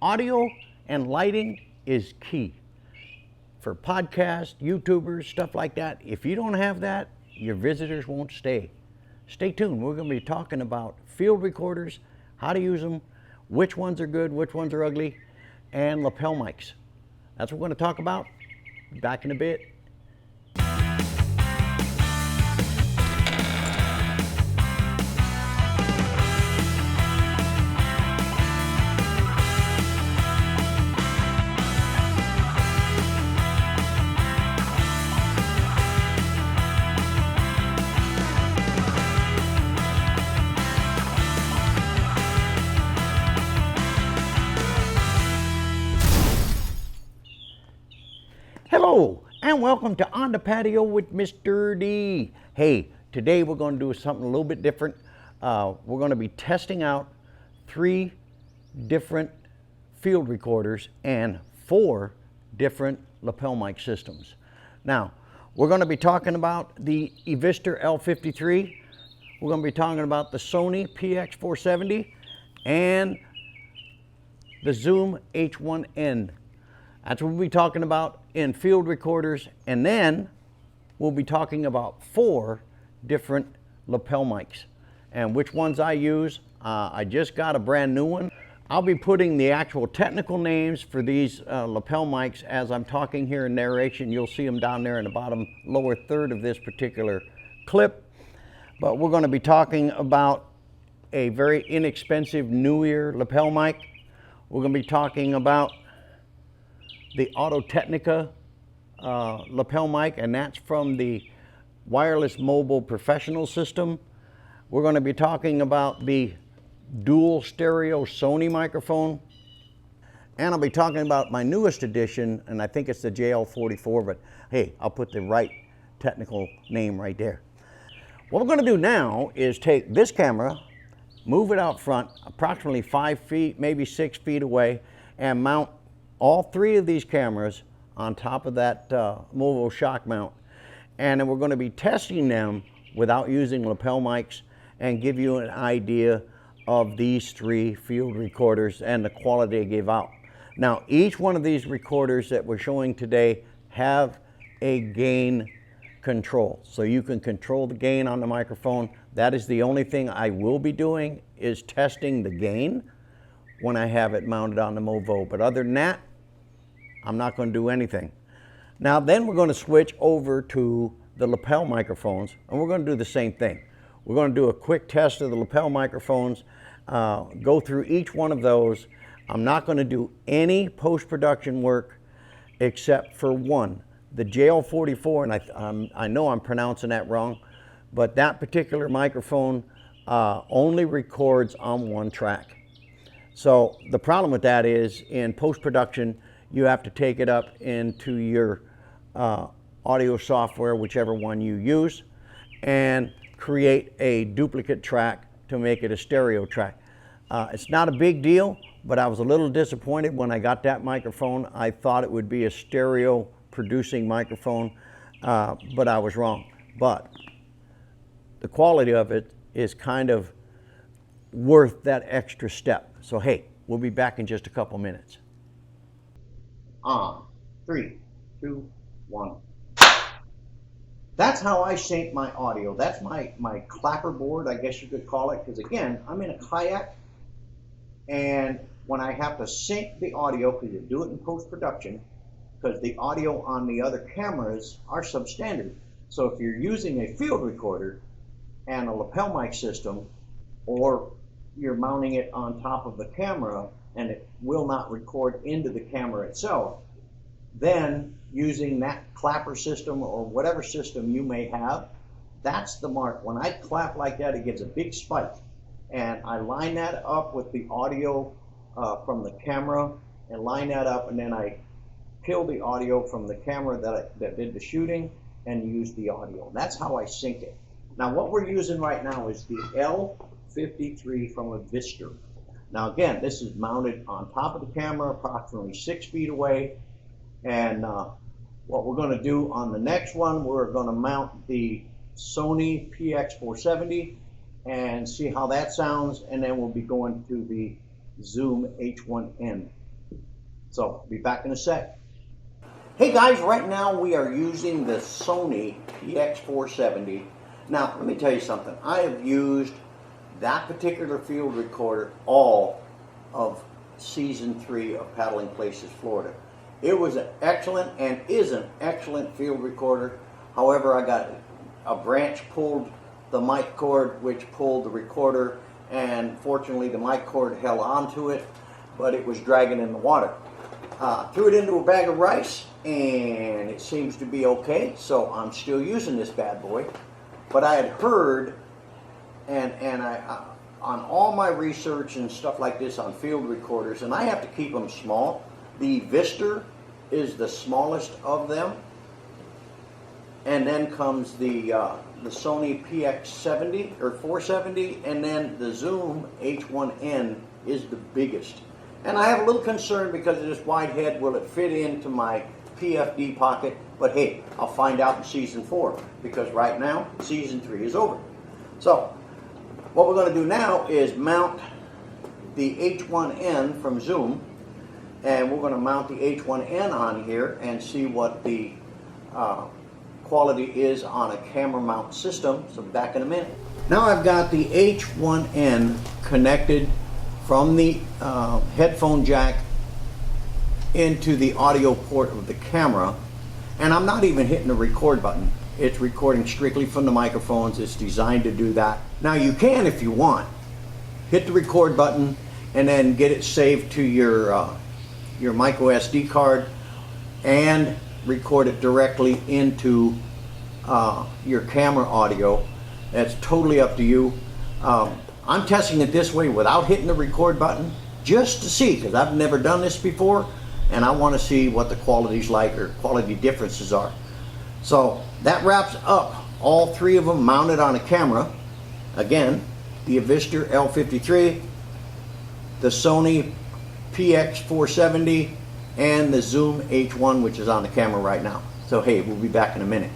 Audio and lighting is key for podcasts, YouTubers, stuff like that. If you don't have that, your visitors won't stay. Stay tuned. We're going to be talking about field recorders, how to use them, which ones are good, which ones are ugly, and lapel mics. That's what we're going to talk about. Back in a bit. Hello, and welcome to On the Patio with Mr. D. Hey, today we're going to do something a little bit different. We're going to be testing out 3 different field recorders and 4 different lapel mic systems. Now, we're going to be talking about the EVISTR L53. We're going to be talking about the Sony PX470 and the Zoom H1N. That's what we'll be talking about in field recorders, and then we'll be talking about 4 different lapel mics and which ones I use. I just got a brand new one. I'll be putting the actual technical names for these lapel mics as I'm talking here in narration. You'll see them down there in the bottom lower third of this particular clip. But we're going to be talking about a very inexpensive Neewer lapel mic. We're going to be talking about the Technica lapel mic, and that's from the Wireless Mobile Professional system. We're going to be talking about the dual stereo Sony microphone, and I'll be talking about my newest edition, and I think it's the JL44, but hey, I'll put the right technical name right there. What we're going to do now is take this camera, move it out front approximately 5 feet, maybe 6 feet away, and mount all 3 of these cameras on top of that Movo shock mount. And then we're going to be testing them without using lapel mics and give you an idea of these 3 field recorders and the quality they give out. Now, each one of these recorders that we're showing today have a gain control. So you can control the gain on the microphone. That is the only thing I will be doing, is testing the gain when I have it mounted on the Movo. But other than that, I'm not going to do anything. Now then we're going to switch over to the lapel microphones, and we're going to do the same thing. We're going to do a quick test of the lapel microphones, go through each one of those. I'm not going to do any post-production work except for one, the JL44, and I know I'm pronouncing that wrong, but that particular microphone only records on 1 track. So the problem with that is, in post-production, you have to take it up into your audio software, whichever one you use, and create a duplicate track to make it a stereo track. It's not a big deal, but I was a little disappointed when I got that microphone. I thought it would be a stereo producing microphone, but I was wrong. But the quality of it is kind of worth that extra step. So hey, we'll be back in just a couple minutes. On 3, 2, 1. That's how I sync my audio. That's my clapperboard, I guess you could call it, because again, I'm in a kayak, and when I have to sync the audio, because you do it in post-production, because the audio on the other cameras are substandard. So if you're using a field recorder and a lapel mic system, or you're mounting it on top of the camera and it will not record into the camera itself, then using that clapper system or whatever system you may have, that's the mark. When I clap like that, it gives a big spike, and I line that up with the audio from the camera and line that up, and then I kill the audio from the camera that did the shooting and use the audio. That's how I sync it. Now what we're using right now is the L53 from EVISTR. Now again, this is mounted on top of the camera approximately 6 feet away, and what we're going to do on the next one, we're going to mount the Sony PX470 and see how that sounds, and then we'll be going to the Zoom H1N. So, be back in a sec. Hey guys, right now we are using the Sony ECMCS3. Now, let me tell you something. I have used that particular field recorder all of season 3 of Paddling Places, Florida. It was an excellent and is an excellent field recorder. However, I got a branch pulled the mic cord, which pulled the recorder, and fortunately the mic cord held onto it, but it was dragging in the water. Threw it into a bag of rice, and it seems to be okay, so I'm still using this bad boy. But I had heard, and I on all my research and stuff like this on field recorders, and I have to keep them small. The EVISTR is the smallest of them, and then comes the Sony PX70 or 470, and then the Zoom H1N is the biggest. And I have a little concern because of this wide head. Will it fit into my PFD pocket? But hey, I'll find out in season 4, because right now season 3 is over. So what we're going to do now is mount the H1N from Zoom, and we're going to mount the H1N on here and see what the quality is on a camera mount system. So back in a minute. Now I've got the H1N connected from the headphone jack into the audio port of the camera, and I'm not even hitting the record button. It's recording strictly from the microphones. It's designed to do that. Now you can, if you want, hit the record button and then get it saved to your micro SD card and record it directly into your camera audio. That's totally up to you. I'm testing it this way without hitting the record button, just to see, because I've never done this before, and I want to see what the quality's like, or quality differences are. So that wraps up all 3 of them mounted on a camera. Again, the EVISTR L53, the Sony PX470, and the Zoom H1, which is on the camera right now. So hey, we'll be back in a minute.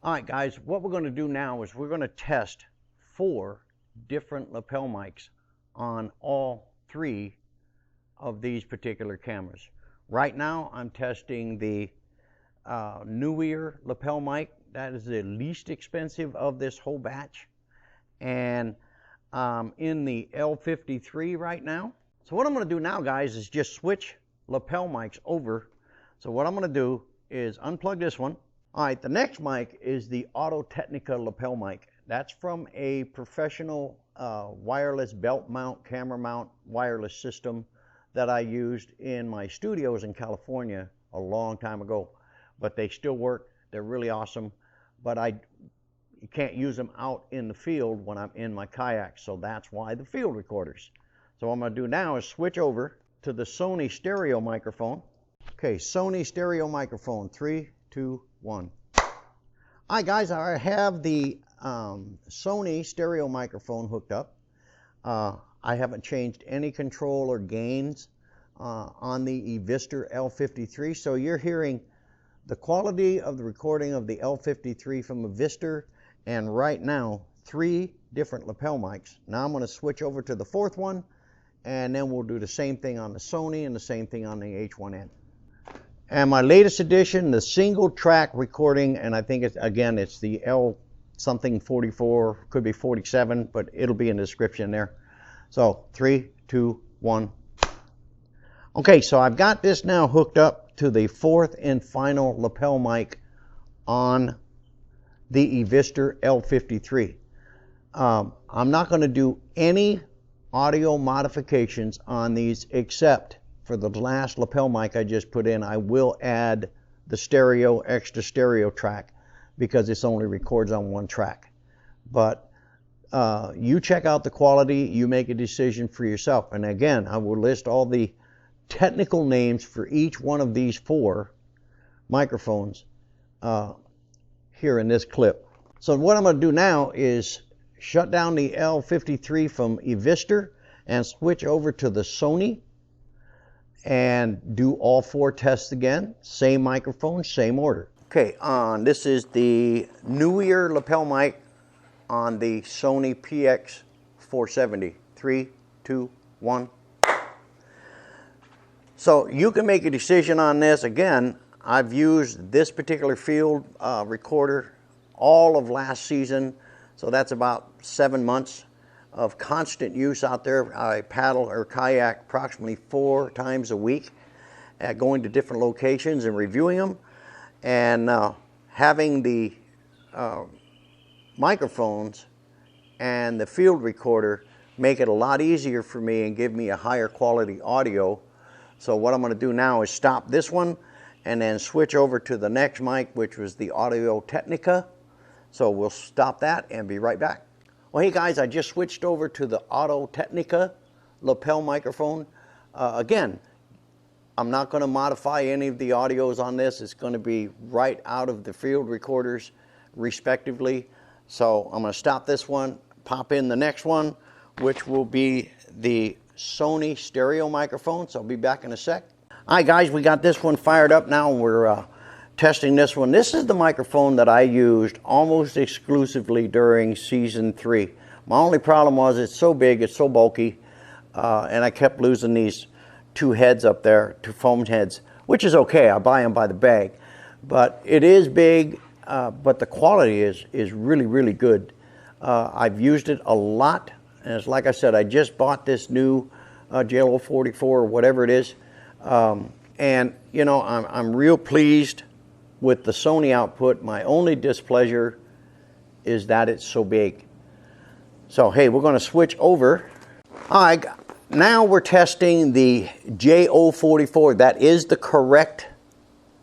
All right guys, what we're going to do now is we're going to test 4 different lapel mics on all 3 of these particular cameras. Right now I'm testing the Neewer lapel mic. That is the least expensive of this whole batch, and in the L53 right now. So what I'm going to do now guys is just switch lapel mics over. So what I'm going to do is unplug this one. All right, the next mic is the Technica lapel mic. That's from a professional wireless belt mount, camera mount wireless system that I used in my studios in California a long time ago. But they still work. They're really awesome. But you can't use them out in the field when I'm in my kayak, so that's why the field recorders. So what I'm going to do now is switch over to the Sony stereo microphone. Okay, Sony stereo microphone, 3, 2, 1. Hi guys, I have the Sony stereo microphone hooked up. I haven't changed any control or gains on the EVISTR L53, so you're hearing the quality of the recording of the L53 from EVISTR, and right now 3 different lapel mics. Now I'm going to switch over to the 4th one, and then we'll do the same thing on the Sony and the same thing on the H1N. And my latest edition, the single track recording, and I think it's, again, it's the L something 44, could be 47, but it'll be in the description there. So 3, 2, 1. Okay, so I've got this now hooked up to the 4th and final lapel mic on the EVISTR L53. I'm not going to do any audio modifications on these, except for the last lapel mic I just put in. I will add the stereo, extra stereo track, because this only records on 1 track. But you check out the quality, you make a decision for yourself. And again, I will list all the technical names for each one of these 4 microphones here in this clip. So what I'm going to do now is shut down the L53 from EVISTR and switch over to the Sony and do all 4 tests again. Same microphone, same order. Okay, this is the Neewer lapel mic on the Sony PX470. 3, 2, 1. So you can make a decision on this. Again, I've used this particular field recorder all of last season, so that's about 7 months of constant use out there. I paddle or kayak approximately 4 times a week, going to different locations and reviewing them, and having the microphones and the field recorder make it a lot easier for me and give me a higher quality audio. So what I'm going to do now is stop this one and then switch over to the next mic, which was the Audio Technica. So we'll stop that and be right back. Well, hey guys, I just switched over to the Audio Technica lapel microphone. Again, I'm not going to modify any of the audios on this. It's going to be right out of the field recorders respectively. So I'm going to stop this one, pop in the next one, which will be the Sony stereo microphone. So I'll be back in a sec. All right guys, we got this one fired up now. We're testing this one. This is the microphone that I used almost exclusively during season 3. My only problem was it's so big, it's so bulky, and I kept losing these 2 heads up there, 2 foam heads, which is okay. I buy them by the bag, but it is big, but the quality is really, really good. I've used it a lot, and it's like I said, I just bought this new JL44 or whatever it is, and you know, I'm real pleased with the Sony output. My only displeasure is that it's so big. So hey, we're going to switch over. All right, now we're testing the J044. That is the correct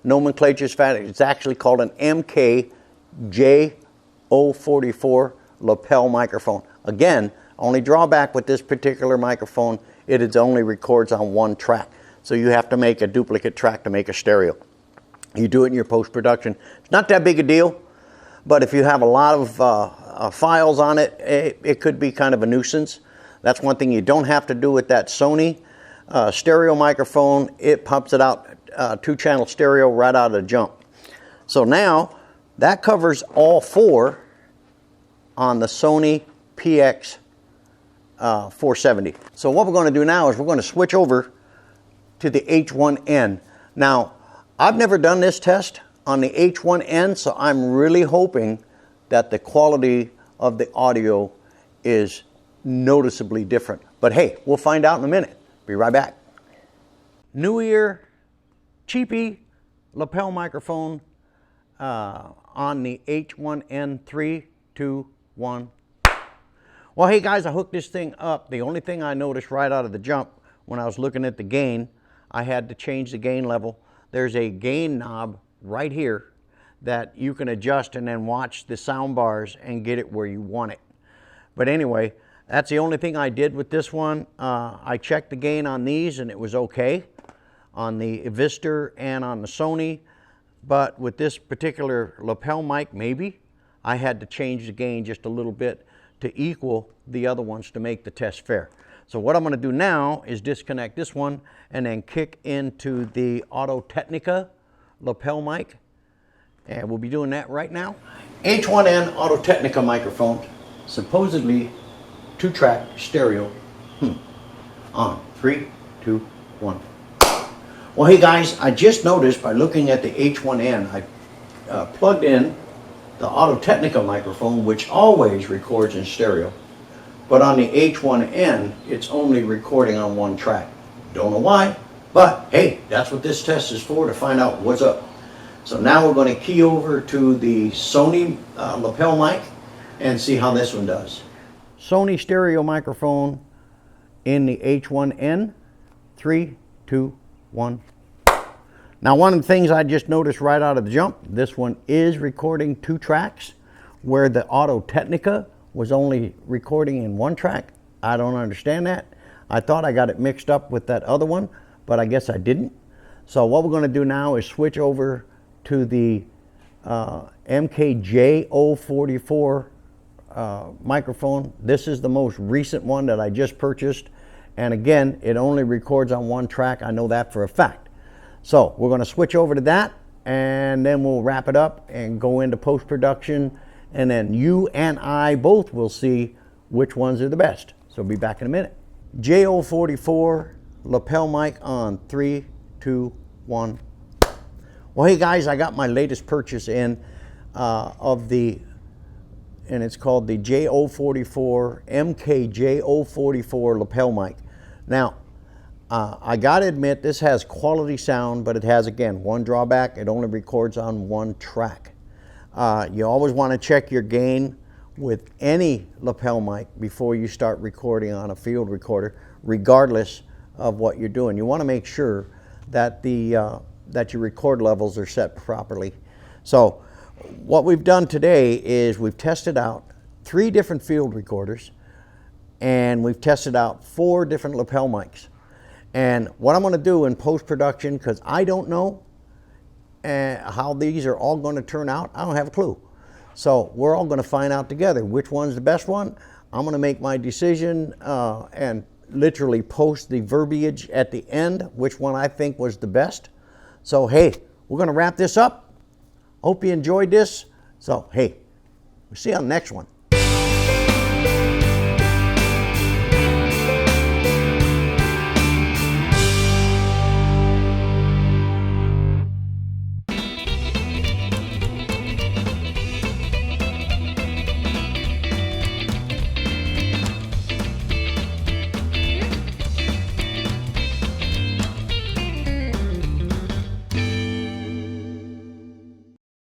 nomenclature. It's actually called an MK J044 lapel microphone. Again, only drawback with this particular microphone, it only records on 1 track. So you have to make a duplicate track to make a stereo. You do it in your post-production. It's not that big a deal, but if you have a lot of files on it, it could be kind of a nuisance. That's one thing you don't have to do with that Sony stereo microphone. It pumps it out 2-channel stereo right out of the jump. So now that covers all 4 on the Sony PX 470. So what we're going to do now is we're going to switch over to the H1N. Now, I've never done this test on the H1N, so I'm really hoping that the quality of the audio is noticeably different. But hey, we'll find out in a minute. Be right back. Neewer, cheapy lapel microphone on the H1N 3, 2, 1. Well, hey guys, I hooked this thing up. The only thing I noticed right out of the jump when I was looking at the gain, I had to change the gain level. There's a gain knob right here that you can adjust and then watch the sound bars and get it where you want it. But anyway, that's the only thing I did with this one. I checked the gain on these and it was okay on the EVISTR and on the Sony. But with this particular lapel mic, maybe, I had to change the gain just a little bit to equal the other ones to make the test fair. So what I'm going to do now is disconnect this one and then kick into the Audio Technica lapel mic. And we'll be doing that right now. H1N Audio Technica microphone, supposedly 2-track stereo. On 3, 2, 1. Well, hey guys, I just noticed by looking at the H1N, I plugged in the Audio Technica microphone, which always records in stereo. But on the H1N, it's only recording on 1 track. Don't know why, but hey, that's what this test is for, to find out what's up. So now we're going to key over to the Sony lapel mic and see how this one does. Sony stereo microphone in the H1N. 3, 2, 1. Now, one of the things I just noticed right out of the jump, this one is recording 2 tracks, where the Audio Technica was only recording in 1 track. I don't understand that. I thought I got it mixed up with that other one, but I guess I didn't. So what we're going to do now is switch over to the MKJ044 microphone. This is the most recent one that I just purchased. And again, it only records on 1 track. I know that for a fact. So we're going to switch over to that, and then we'll wrap it up and go into post-production. And then you and I both will see which ones are the best. So be back in a minute. J044 lapel mic on 3, 2, 1. Well, hey guys, I got my latest purchase in and it's called the J044 MKJ044 lapel mic. Now, I gotta admit, this has quality sound, but it has, again, one drawback. It only records on one track. You always want to check your gain with any lapel mic before you start recording on a field recorder, regardless of what you're doing. You want to make sure that that your record levels are set properly. So what we've done today is we've tested out 3 different field recorders, and we've tested out 4 different lapel mics. And what I'm going to do in post-production, because I don't know how these are all going to turn out, I don't have a clue. So we're all going to find out together which one's the best one. I'm going to make my decision and literally post the verbiage at the end, which one I think was the best. So hey, we're going to wrap this up. Hope you enjoyed this. So hey, we'll see you on the next one.